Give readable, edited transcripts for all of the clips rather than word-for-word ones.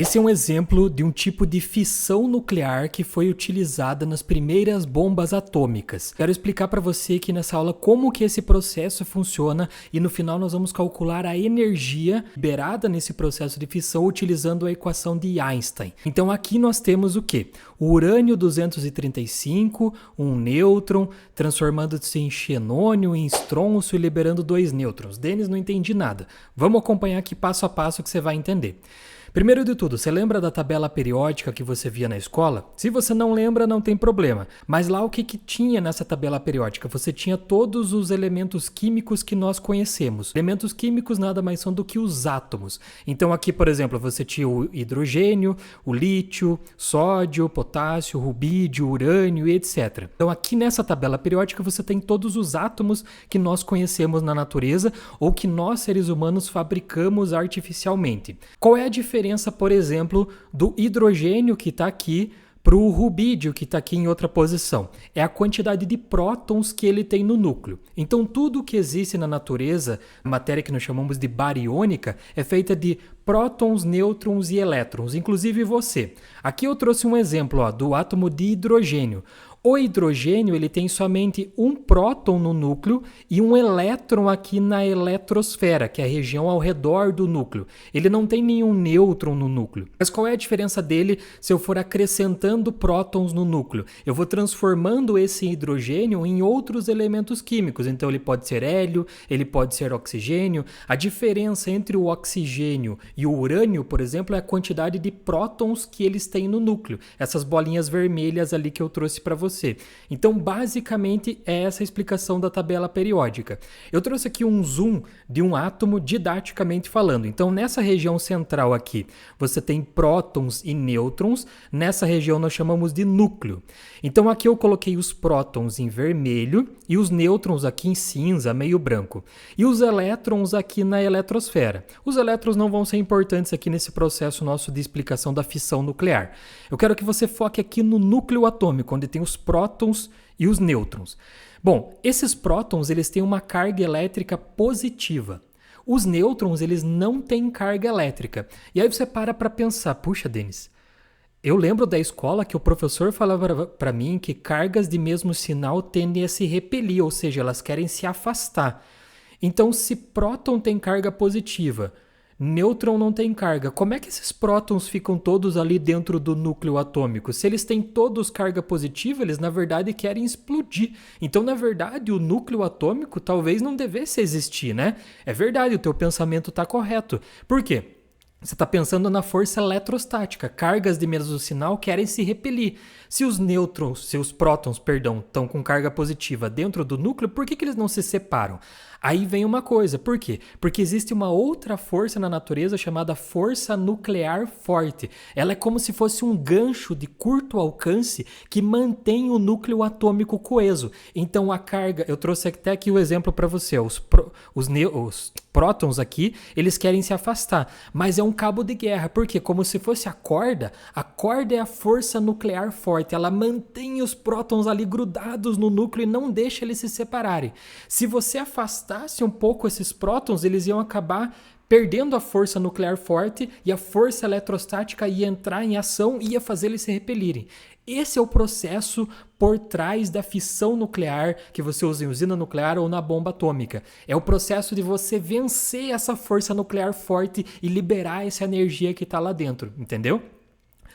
Esse é um exemplo de um tipo de fissão nuclear que foi utilizada nas primeiras bombas atômicas. Quero explicar para você aqui nessa aula como que esse processo funciona e no final nós vamos calcular a energia liberada nesse processo de fissão utilizando a equação de Einstein. Então aqui nós temos o quê? O urânio 235, um nêutron, transformando-se em xenônio, em estrôncio e liberando 2 nêutrons. Denis, não entendi nada. Vamos acompanhar aqui passo a passo que você vai entender. Primeiro de tudo, você lembra da tabela periódica que você via na escola? Se você não lembra, não tem problema. Mas lá o que tinha nessa tabela periódica? Você tinha todos os elementos químicos que nós conhecemos. Elementos químicos nada mais são do que os átomos. Então aqui, por exemplo, você tinha o hidrogênio, o lítio, sódio, potássio, rubídio, urânio e etc. Então aqui nessa tabela periódica você tem todos os átomos que nós conhecemos na natureza ou que nós seres humanos fabricamos artificialmente. Qual é a diferença, por exemplo, do hidrogênio que está aqui para o rubídio que está aqui em outra posição? É a quantidade de prótons que ele tem no núcleo. Então tudo que existe na natureza, a matéria que nós chamamos de bariônica, é feita de prótons, nêutrons e elétrons, inclusive você. Aqui eu trouxe um exemplo do átomo de hidrogênio. O hidrogênio ele tem somente um próton no núcleo e um elétron aqui na eletrosfera, que é a região ao redor do núcleo. Ele não tem nenhum nêutron no núcleo. Mas qual é a diferença dele se eu for acrescentando prótons no núcleo? Eu vou transformando esse hidrogênio em outros elementos químicos. Então ele pode ser hélio, ele pode ser oxigênio. A diferença entre o oxigênio e o urânio, por exemplo, é a quantidade de prótons que eles têm no núcleo. Essas bolinhas vermelhas ali que eu trouxe para você. Então, basicamente, é essa a explicação da tabela periódica. Eu trouxe aqui um zoom de um átomo didaticamente falando. Então, nessa região central aqui, você tem prótons e nêutrons. Nessa região nós chamamos de núcleo. Então, aqui eu coloquei os prótons em vermelho e os nêutrons aqui em cinza, meio branco. E os elétrons aqui na eletrosfera. Os elétrons não vão ser importantes aqui nesse processo nosso de explicação da fissão nuclear. Eu quero que você foque aqui no núcleo atômico, onde tem os prótons e os nêutrons. Bom, esses prótons eles têm uma carga elétrica positiva. Os nêutrons eles não têm carga elétrica. E aí você para pensar, puxa, Denis, eu lembro da escola que o professor falava para mim que cargas de mesmo sinal tendem a se repelir, ou seja, elas querem se afastar. Então, se próton tem carga positiva, nêutron não tem carga, como é que esses prótons ficam todos ali dentro do núcleo atômico? Se eles têm todos carga positiva, eles na verdade querem explodir. Então, na verdade, o núcleo atômico talvez não devesse existir, né? É verdade, o teu pensamento está correto. Por quê? Você está pensando na força eletrostática. Cargas de mesmo sinal querem se repelir. Se os prótons, estão com carga positiva dentro do núcleo, por que eles não se separam? Aí vem uma coisa, por quê? Porque existe uma outra força na natureza chamada força nuclear forte. Ela é como se fosse um gancho de curto alcance que mantém o núcleo atômico coeso. Então a carga, eu trouxe até aqui o exemplo para você, os prótons aqui, eles querem se afastar, mas é um cabo de guerra, porque como se fosse a corda é a força nuclear forte, ela mantém os prótons ali grudados no núcleo e não deixa eles se separarem. Se você afastasse um pouco esses prótons, eles iam acabar perdendo a força nuclear forte e a força eletrostática ia entrar em ação e ia fazer eles se repelirem. Esse é o processo por trás da fissão nuclear que você usa em usina nuclear ou na bomba atômica. É o processo de você vencer essa força nuclear forte e liberar essa energia que está lá dentro, entendeu?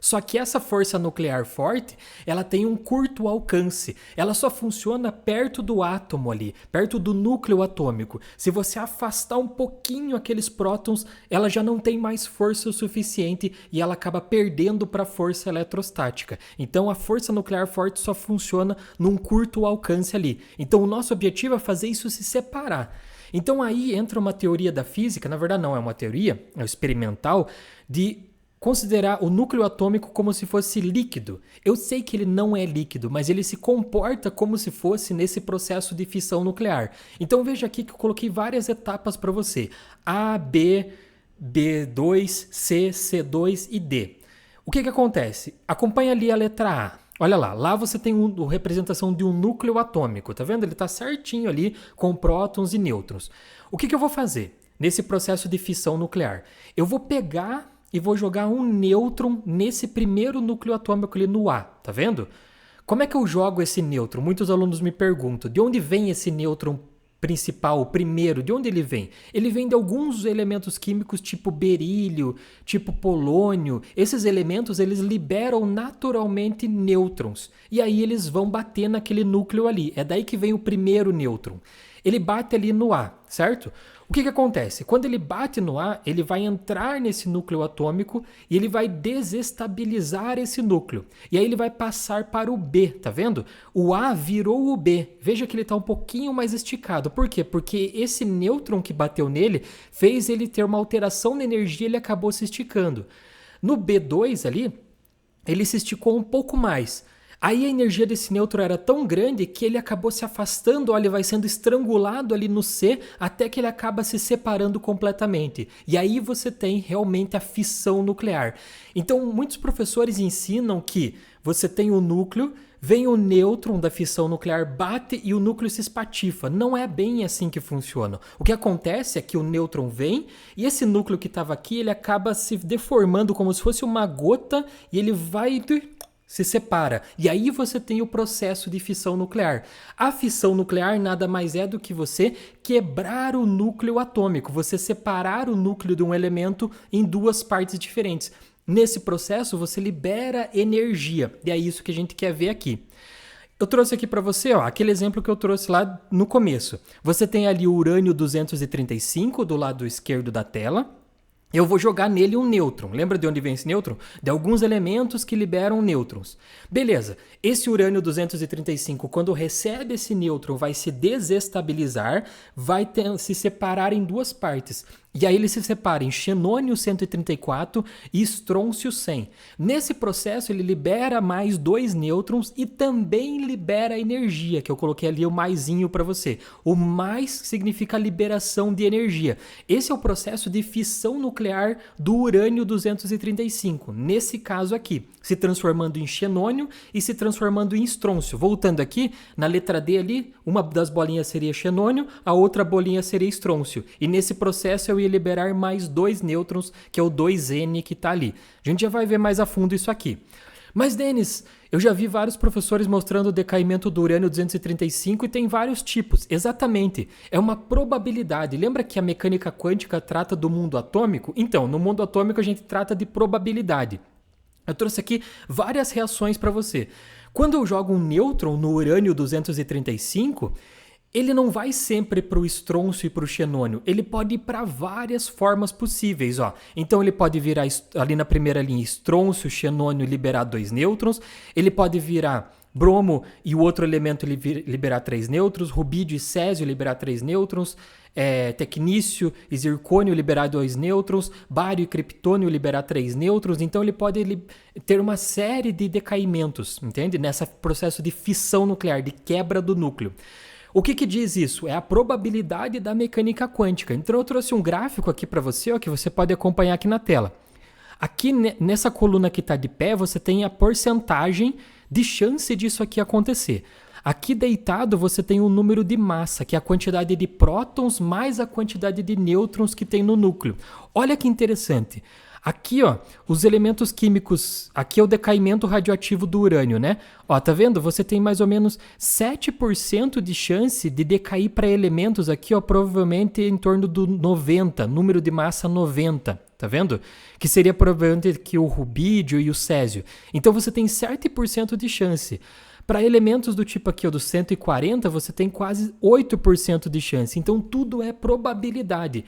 Só que essa força nuclear forte, ela tem um curto alcance. Ela só funciona perto do átomo ali, perto do núcleo atômico. Se você afastar um pouquinho aqueles prótons, ela já não tem mais força o suficiente e ela acaba perdendo para a força eletrostática. Então a força nuclear forte só funciona num curto alcance ali. Então o nosso objetivo é fazer isso se separar. Então aí entra uma teoria da física, na verdade não é uma teoria, é experimental, de considerar o núcleo atômico como se fosse líquido. Eu sei que ele não é líquido, mas ele se comporta como se fosse nesse processo de fissão nuclear. Então veja aqui que eu coloquei várias etapas para você. A, B, B2, C, C2 e D. O que acontece? Acompanha ali a letra A. Olha lá você tem a representação de um núcleo atômico, tá vendo? Ele está certinho ali com prótons e nêutrons. O que eu vou fazer nesse processo de fissão nuclear? Eu vou pegar e vou jogar um nêutron nesse primeiro núcleo atômico ali no A, tá vendo? Como é que eu jogo esse nêutron? Muitos alunos me perguntam, de onde vem esse nêutron principal, o primeiro, de onde ele vem? Ele vem de alguns elementos químicos tipo berílio, tipo polônio. Esses elementos, eles liberam naturalmente nêutrons. E aí eles vão bater naquele núcleo ali. É daí que vem o primeiro nêutron. Ele bate ali no A, certo? O que acontece? Quando ele bate no A, ele vai entrar nesse núcleo atômico e ele vai desestabilizar esse núcleo. E aí ele vai passar para o B, tá vendo? O A virou o B. Veja que ele está um pouquinho mais esticado. Por quê? Porque esse nêutron que bateu nele fez ele ter uma alteração na energia e ele acabou se esticando. No B2 ali, ele se esticou um pouco mais. Aí a energia desse nêutron era tão grande que ele acabou se afastando, olha, ele vai sendo estrangulado ali no C até que ele acaba se separando completamente. E aí você tem realmente a fissão nuclear. Então muitos professores ensinam que você tem o núcleo, vem o nêutron da fissão nuclear, bate e o núcleo se espatifa. Não é bem assim que funciona. O que acontece é que o nêutron vem e esse núcleo que estava aqui, ele acaba se deformando como se fosse uma gota e ele vai... se separa. E aí você tem o processo de fissão nuclear. A fissão nuclear nada mais é do que você quebrar o núcleo atômico, você separar o núcleo de um elemento em duas partes diferentes. Nesse processo você libera energia. E é isso que a gente quer ver aqui. Eu trouxe aqui para você, aquele exemplo que eu trouxe lá no começo. Você tem ali o urânio 235 do lado esquerdo da tela. Eu vou jogar nele um nêutron. Lembra de onde vem esse nêutron? De alguns elementos que liberam nêutrons. Beleza, esse urânio 235, quando recebe esse nêutron, vai se desestabilizar, vai se separar em duas partes. E aí ele se separa em xenônio 134 e estrôncio 100. Nesse processo ele libera mais 2 nêutrons e também libera energia, que eu coloquei ali o maisinho para você. O mais significa liberação de energia. Esse é o processo de fissão nuclear do urânio 235, nesse caso aqui, se transformando em xenônio e se transformando em estrôncio. Voltando aqui, na letra D ali, uma das bolinhas seria xenônio, a outra bolinha seria estrôncio. E nesse processo eu ia liberar mais 2 nêutrons, que é o 2N que está ali. A gente já vai ver mais a fundo isso aqui. Mas, Denis, eu já vi vários professores mostrando o decaimento do urânio 235 e tem vários tipos. Exatamente. É uma probabilidade. Lembra que a mecânica quântica trata do mundo atômico? Então, no mundo atômico a gente trata de probabilidade. Eu trouxe aqui várias reações para você. Quando eu jogo um nêutron no urânio 235, ele não vai sempre para o estrôncio e para o xenônio. Ele pode ir para várias formas possíveis. Então ele pode virar ali na primeira linha estrôncio, xenônio e liberar 2 nêutrons. Ele pode virar bromo e o outro elemento liberar 3 nêutrons. Rubídio e césio liberar 3 nêutrons. Tecnício e zircônio liberar 2 nêutrons. Bário e criptônio liberar 3 nêutrons. Então ele pode ter uma série de decaimentos, entende? Nesse processo de fissão nuclear, de quebra do núcleo. O que diz isso? É a probabilidade da mecânica quântica. Então eu trouxe um gráfico aqui para você, que você pode acompanhar aqui na tela. Aqui nessa coluna que está de pé, você tem a porcentagem de chance disso aqui acontecer. Aqui deitado você tem o número de massa, que é a quantidade de prótons mais a quantidade de nêutrons que tem no núcleo. Olha que interessante. Aqui, os elementos químicos, aqui é o decaimento radioativo do urânio, né? Tá vendo? Você tem mais ou menos 7% de chance de decair para elementos aqui, provavelmente em torno do 90, número de massa 90, tá vendo? Que seria provavelmente que o rubídio e o césio. Então você tem 7% de chance. Para elementos do tipo aqui, do 140, você tem quase 8% de chance. Então tudo é probabilidade.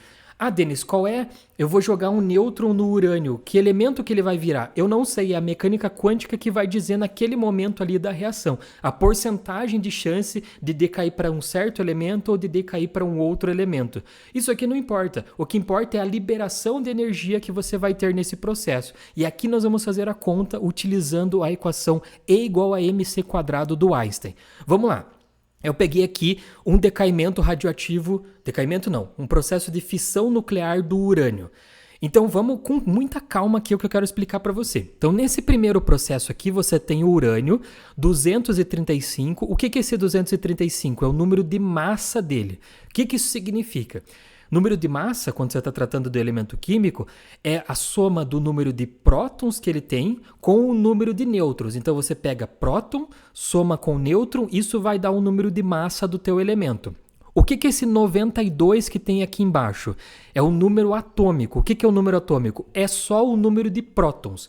Denis, qual é? Eu vou jogar um nêutron no urânio. Que elemento que ele vai virar? Eu não sei, é a mecânica quântica que vai dizer naquele momento ali da reação. A porcentagem de chance de decair para um certo elemento ou de decair para um outro elemento. Isso aqui não importa. O que importa é a liberação de energia que você vai ter nesse processo. E aqui nós vamos fazer a conta utilizando a equação E igual a mc² do Einstein. Vamos lá. Eu peguei aqui um decaimento radioativo, um processo de fissão nuclear do urânio. Então vamos com muita calma aqui o que eu quero explicar para você. Então nesse primeiro processo aqui você tem o urânio 235. O que é esse 235? É o número de massa dele. O que isso significa? Número de massa, quando você está tratando do elemento químico, é a soma do número de prótons que ele tem com o número de nêutrons. Então você pega próton, soma com nêutron, isso vai dar o número de massa do teu elemento. O que é esse 92 que tem aqui embaixo? É o número atômico. O que é o número atômico? É só o número de prótons.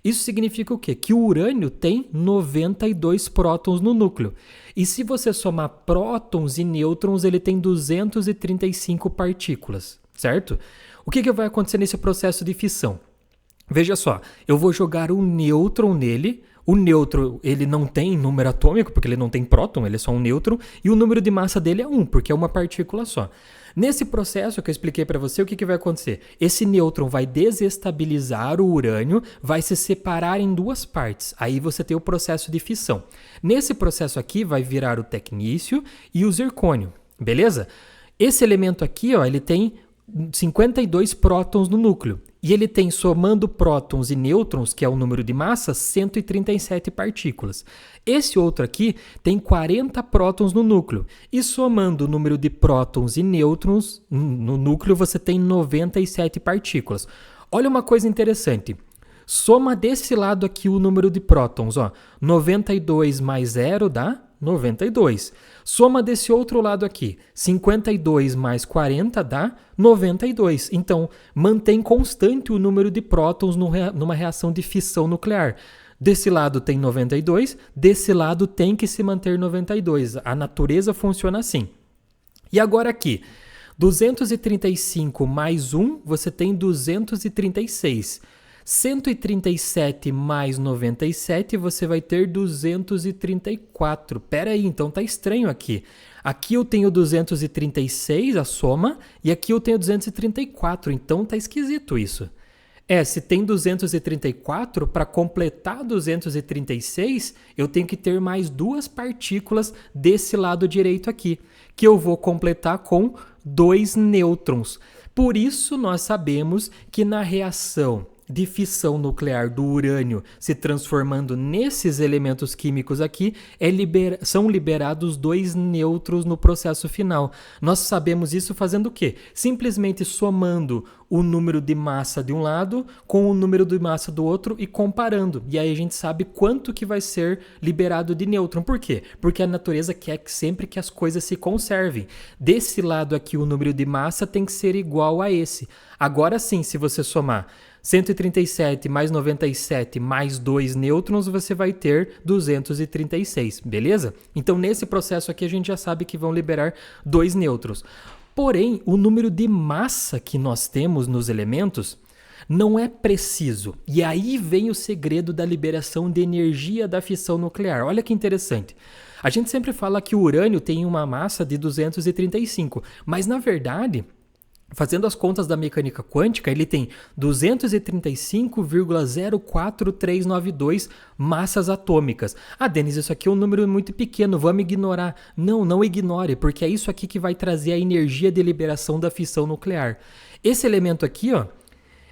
Isso significa o quê? Que o urânio tem 92 prótons no núcleo. E se você somar prótons e nêutrons, ele tem 235 partículas, certo? O que vai acontecer nesse processo de fissão? Veja só, eu vou jogar um nêutron nele. O nêutron, ele não tem número atômico, porque ele não tem próton, ele é só um nêutron. E o número de massa dele é 1, porque é uma partícula só. Nesse processo que eu expliquei para você, o que vai acontecer? Esse nêutron vai desestabilizar o urânio, vai se separar em duas partes. Aí você tem o processo de fissão. Nesse processo aqui vai virar o tecnício e o zircônio, beleza? Esse elemento aqui, ó, ele tem 52 prótons no núcleo. E ele tem, somando prótons e nêutrons, que é o número de massa, 137 partículas. Esse outro aqui tem 40 prótons no núcleo. E somando o número de prótons e nêutrons no núcleo, você tem 97 partículas. Olha uma coisa interessante. Soma desse lado aqui o número de prótons. Ó. 92 mais 0 dá 92. Soma desse outro lado aqui, 52 mais 40 dá 92. Então, mantém constante o número de prótons numa reação de fissão nuclear. Desse lado tem 92, desse lado tem que se manter 92. A natureza funciona assim. E agora aqui, 235 mais 1, você tem 236. 137 mais 97, você vai ter 234. Pera aí, então tá estranho aqui. Aqui eu tenho 236, a soma, e aqui eu tenho 234, então tá esquisito isso. Se tem 234, para completar 236, eu tenho que ter mais duas partículas desse lado direito aqui, que eu vou completar com 2 nêutrons. Por isso nós sabemos que na reação de fissão nuclear do urânio se transformando nesses elementos químicos aqui, são liberados 2 nêutrons no processo final. Nós sabemos isso fazendo o quê? Simplesmente somando o número de massa de um lado com o número de massa do outro e comparando. E aí a gente sabe quanto que vai ser liberado de nêutron. Por quê? Porque a natureza quer sempre que as coisas se conservem. Desse lado aqui, o número de massa tem que ser igual a esse. Agora sim, se você somar 137 mais 97 mais 2 nêutrons, você vai ter 236, beleza? Então, nesse processo aqui, a gente já sabe que vão liberar 2 nêutrons. Porém, o número de massa que nós temos nos elementos não é preciso. E aí vem o segredo da liberação de energia da fissão nuclear. Olha que interessante. A gente sempre fala que o urânio tem uma massa de 235, mas na verdade, fazendo as contas da mecânica quântica, ele tem 235,04392 massas atômicas. Denis, isso aqui é um número muito pequeno, vamos ignorar. Não ignore, porque é isso aqui que vai trazer a energia de liberação da fissão nuclear. Esse elemento aqui, ó,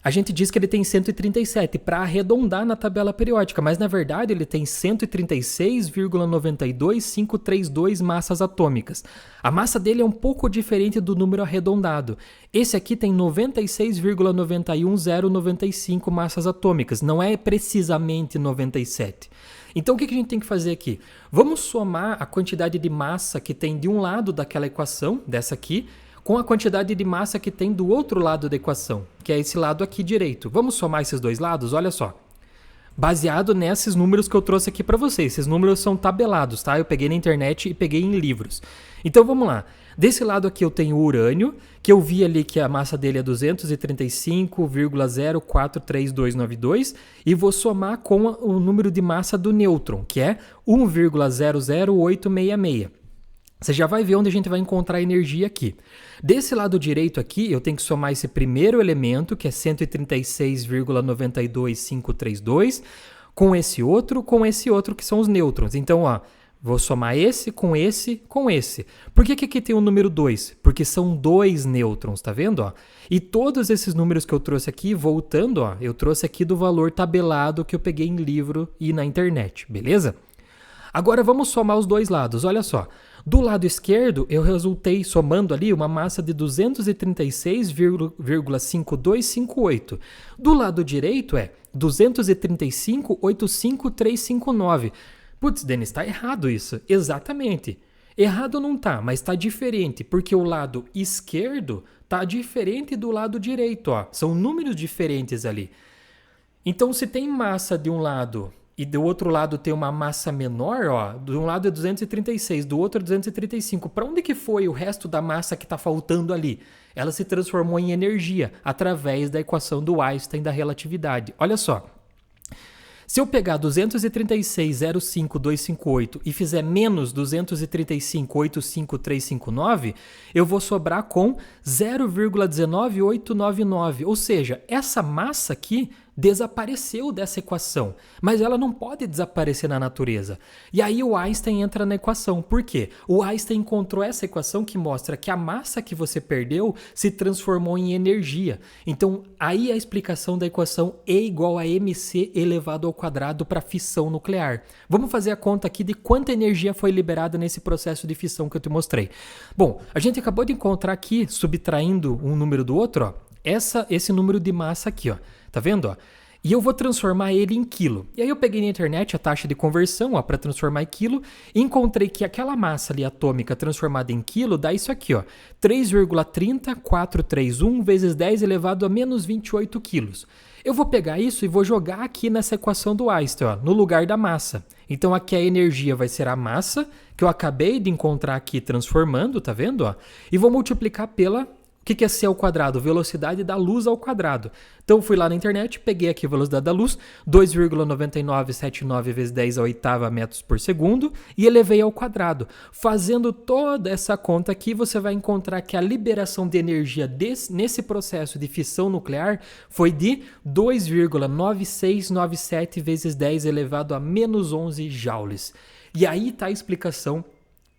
a gente diz que ele tem 137 para arredondar na tabela periódica, mas na verdade ele tem 136,92532 massas atômicas. A massa dele é um pouco diferente do número arredondado. Esse aqui tem 96,91095 massas atômicas, não é precisamente 97. Então o que a gente tem que fazer aqui? Vamos somar a quantidade de massa que tem de um lado daquela equação, dessa aqui, com a quantidade de massa que tem do outro lado da equação, que é esse lado aqui direito. Vamos somar esses dois lados? Olha só. Baseado nesses números que eu trouxe aqui para vocês. Esses números são tabelados, tá? Eu peguei na internet e peguei em livros. Então vamos lá. Desse lado aqui eu tenho o urânio, que eu vi ali que a massa dele é 235,0439292, e vou somar com o número de massa do nêutron, que é 1,00866. Você já vai ver onde a gente vai encontrar energia aqui. Desse lado direito aqui, eu tenho que somar esse primeiro elemento, que é 136,92532, com esse outro, que são os nêutrons. Então, ó, vou somar esse, com esse. Por que aqui tem o número 2? Porque são 2 nêutrons, tá vendo? Ó? E todos esses números que eu trouxe aqui, voltando, ó, eu trouxe aqui do valor tabelado que eu peguei em livro e na internet, beleza? Agora vamos somar os dois lados, olha só. Do lado esquerdo, eu resultei somando ali uma massa de 236,5258. Do lado direito é 235,85359. Putz, Denis, tá errado isso. Exatamente. Errado não tá, mas tá diferente, porque o lado esquerdo tá diferente do lado direito, ó. São números diferentes ali. Então, se tem massa de um lado e do outro lado tem uma massa menor, ó, de um lado é 236, do outro é 235. Para onde que foi o resto da massa que está faltando ali? Ela se transformou em energia através da equação do Einstein da relatividade. Olha só. Se eu pegar 236,05258 e fizer menos 235,85359, eu vou sobrar com 0,19899. Ou seja, essa massa aqui desapareceu dessa equação, mas ela não pode desaparecer na natureza. E aí o Einstein entra na equação. Por quê? O Einstein encontrou essa equação que mostra que a massa que você perdeu se transformou em energia. Então, aí a explicação da equação E igual a mc elevado ao quadrado para fissão nuclear. Vamos fazer a conta aqui de quanta energia foi liberada nesse processo de fissão que eu te mostrei. Bom, a gente acabou de encontrar aqui, subtraindo um número do outro, ó, esse número de massa aqui, ó. Tá vendo, ó? E eu vou transformar ele em quilo. E aí eu peguei na internet a taxa de conversão, ó, para transformar em quilo, e encontrei que aquela massa ali atômica transformada em quilo dá isso aqui, ó, 3,30431 vezes 10 elevado a menos 28 quilos. Eu vou pegar isso e vou jogar aqui nessa equação do Einstein, ó, no lugar da massa. Então aqui a energia vai ser a massa que eu acabei de encontrar aqui transformando, tá vendo, ó? E vou multiplicar pela... O que é c ao quadrado? Velocidade da luz ao quadrado. Então eu fui lá na internet, peguei aqui a velocidade da luz, 2,9979 vezes 10 a oitava metros por segundo, e elevei ao quadrado. Fazendo toda essa conta aqui, você vai encontrar que a liberação de energia nesse processo de fissão nuclear foi de 2,9697 vezes 10 elevado a menos 11 joules. E aí está a explicação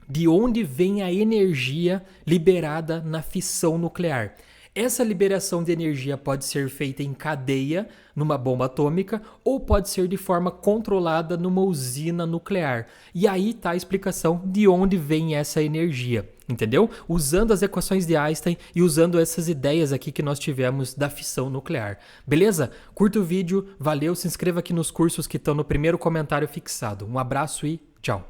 de onde vem a energia liberada na fissão nuclear. Essa liberação de energia pode ser feita em cadeia, numa bomba atômica, ou pode ser de forma controlada numa usina nuclear. E aí está a explicação de onde vem essa energia, entendeu? Usando as equações de Einstein e usando essas ideias aqui que nós tivemos da fissão nuclear. Beleza? Curta o vídeo, valeu, se inscreva aqui nos cursos que estão no primeiro comentário fixado. Um abraço e tchau!